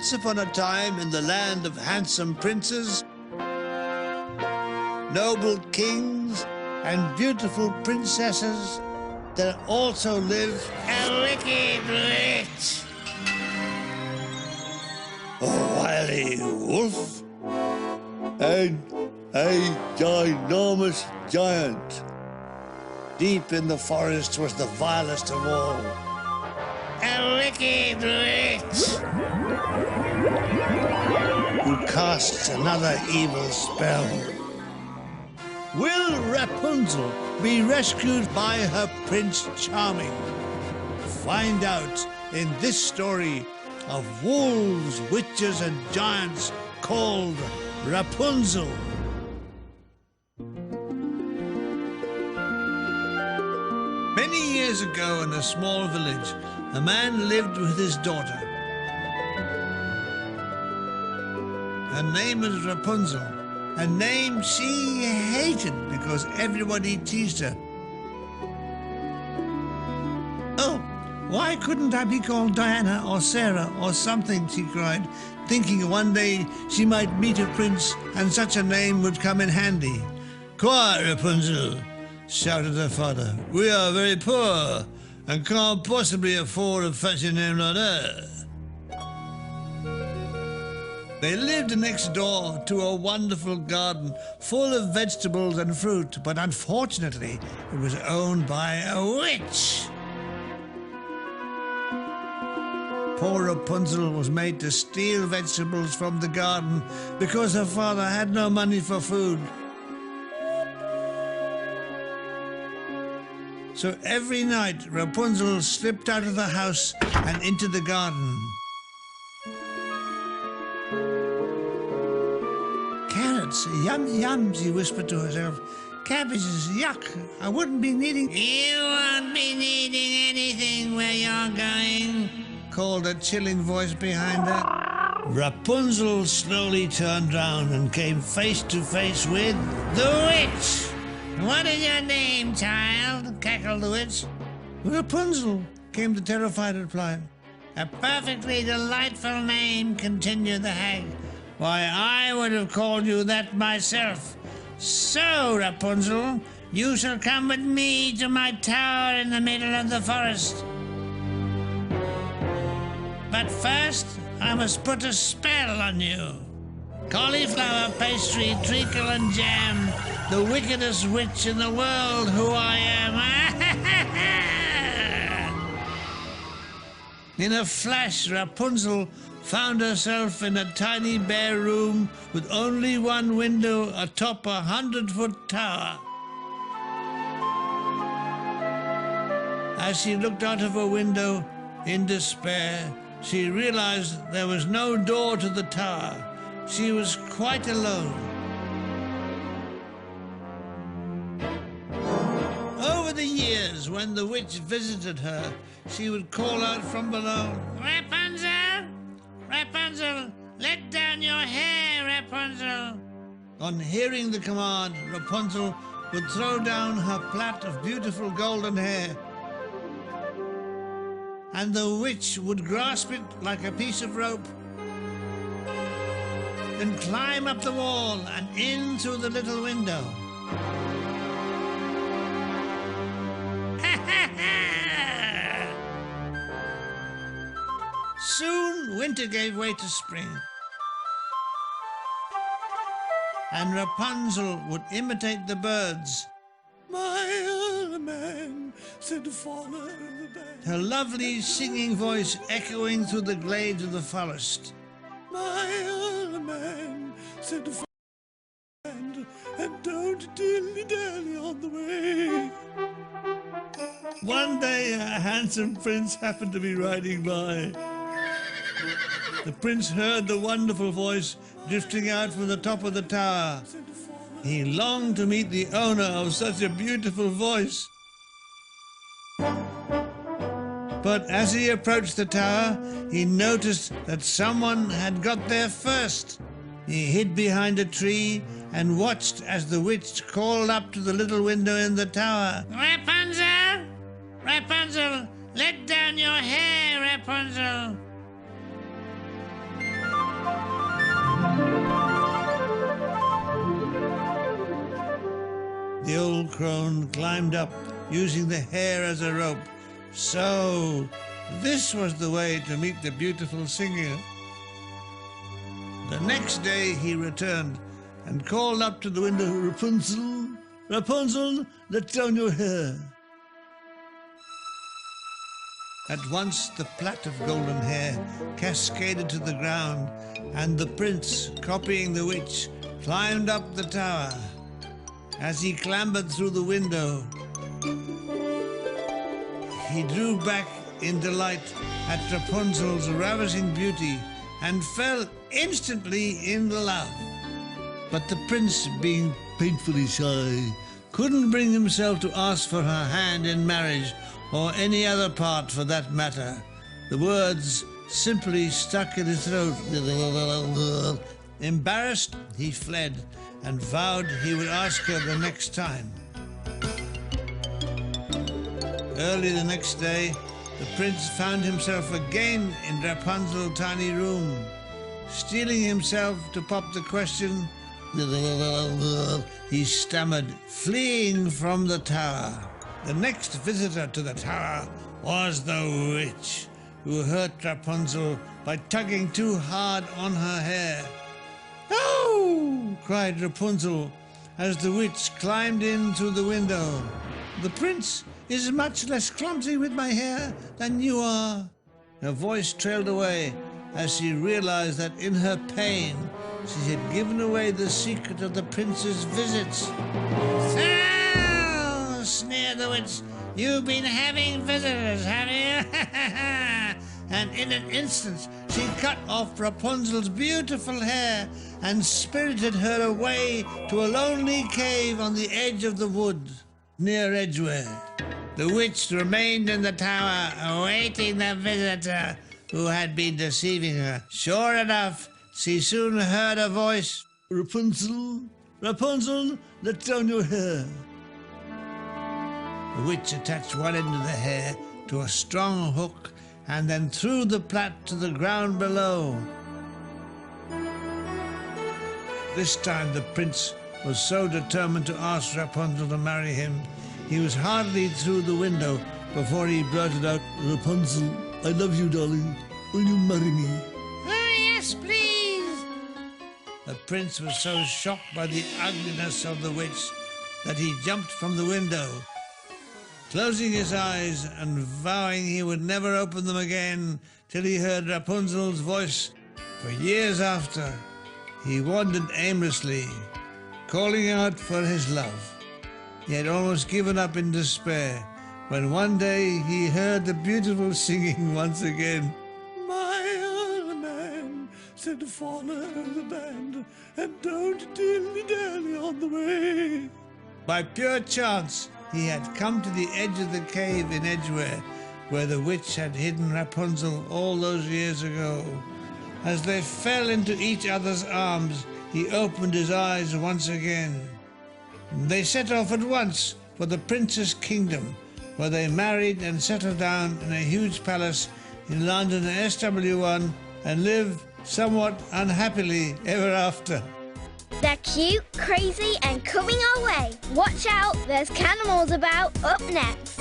Once upon a time in the land of handsome princes, noble kings, and beautiful princesses, there also lived a wicked witch, a wily wolf, and a ginormous giant. Deep in the forest was the vilest of all, a wicked witch, who casts another evil spell. Will Rapunzel be rescued by her Prince Charming? Find out in this story of wolves, witches, and giants called Rapunzel. Many years ago in a small village, a man lived with his daughter. Her name was Rapunzel, a name she hated because everybody teased her. Oh, why couldn't I be called Diana or Sarah or something, she cried, thinking one day she might meet a prince and such a name would come in handy. Quiet, Rapunzel, shouted her father. We are very poor and can't possibly afford a fancy name like that. They lived next door to a wonderful garden full of vegetables and fruit, but unfortunately it was owned by a witch. Poor Rapunzel was made to steal vegetables from the garden because her father had no money for food. So every night Rapunzel slipped out of the house and into the garden. Carrots, yum, yum, she whispered to herself. Cabbages, yuck, I wouldn't be needing... You won't be needing anything where you're going, called a chilling voice behind her. Rapunzel slowly turned round and came face to face with the witch. What is your name, child? Cackled the witch. Rapunzel, came the terrified reply. A perfectly delightful name, continued the hag. Why, I would have called you that myself. So, Rapunzel, you shall come with me to my tower in the middle of the forest. But first, I must put a spell on you. Cauliflower pastry, treacle and jam, the wickedest witch in the world who I am. In a flash, Rapunzel found herself in a tiny bare room with only one window atop a 100-foot tower. As she looked out of her window in despair, she realized there was no door to the tower. She was quite alone. Over the years, when the witch visited her, she would call out from below, Rapunzel! Rapunzel! Let down your hair, Rapunzel! On hearing the command, Rapunzel would throw down her plait of beautiful golden hair, and the witch would grasp it like a piece of rope and climb up the wall and in through the little window. Soon winter gave way to spring, and Rapunzel would imitate the birds. My old man said, follow the band. Her lovely singing voice echoing through the glades of the forest. My old man said, follow the band, and don't dilly-dally on the way. One day a handsome prince happened to be riding by. The prince heard the wonderful voice drifting out from the top of the tower. He longed to meet the owner of such a beautiful voice. But as he approached the tower, he noticed that someone had got there first. He hid behind a tree and watched as the witch called up to the little window in the tower. Rapunzel! Rapunzel! Let down your hair, Rapunzel! The old crone climbed up, using the hair as a rope. So, this was the way to meet the beautiful singer. The next day he returned and called up to the window, "Rapunzel, Rapunzel, let down your hair." At once the plait of golden hair cascaded to the ground, and the prince, copying the witch, climbed up the tower. As he clambered through the window, he drew back in delight at Rapunzel's ravishing beauty and fell instantly in love. But the prince, being painfully shy, couldn't bring himself to ask for her hand in marriage, or any other part for that matter. The words simply stuck in his throat. Embarrassed, he fled and vowed he would ask her the next time. Early the next day, the prince found himself again in Rapunzel's tiny room. Steeling himself to pop the question, he stammered, fleeing from the tower. The next visitor to the tower was the witch, who hurt Rapunzel by tugging too hard on her hair. "Oh!" cried Rapunzel as the witch climbed in through the window. "The prince is much less clumsy with my hair than you are." Her voice trailed away as she realized that in her pain she had given away the secret of the prince's visits. "So," sneered the witch, "you've been having visitors, have you?" And in an instant she cut off Rapunzel's beautiful hair and spirited her away to a lonely cave on the edge of the wood near Edgware. The witch remained in the tower awaiting the visitor who had been deceiving her. Sure enough, she soon heard a voice, "Rapunzel, Rapunzel, let down your hair." The witch attached one end of the hair to a strong hook and then threw the plait to the ground below. This time the prince was so determined to ask Rapunzel to marry him, he was hardly through the window before he blurted out, "Rapunzel, I love you, darling. Will you marry me?" "Oh, yes, please." The prince was so shocked by the ugliness of the witch that he jumped from the window. Closing his eyes and vowing he would never open them again till he heard Rapunzel's voice, for years after, he wandered aimlessly, calling out for his love. He had almost given up in despair when one day he heard the beautiful singing once again. "My old man said follow the band and don't dilly-dally on the way." By pure chance, he had come to the edge of the cave in Edgware, where the witch had hidden Rapunzel all those years ago. As they fell into each other's arms, he opened his eyes once again. They set off at once for the prince's kingdom, where they married and settled down in a huge palace in London SW1 and lived somewhat unhappily ever after. They're cute, crazy, and coming our way. Watch out, there's cannibals about up next.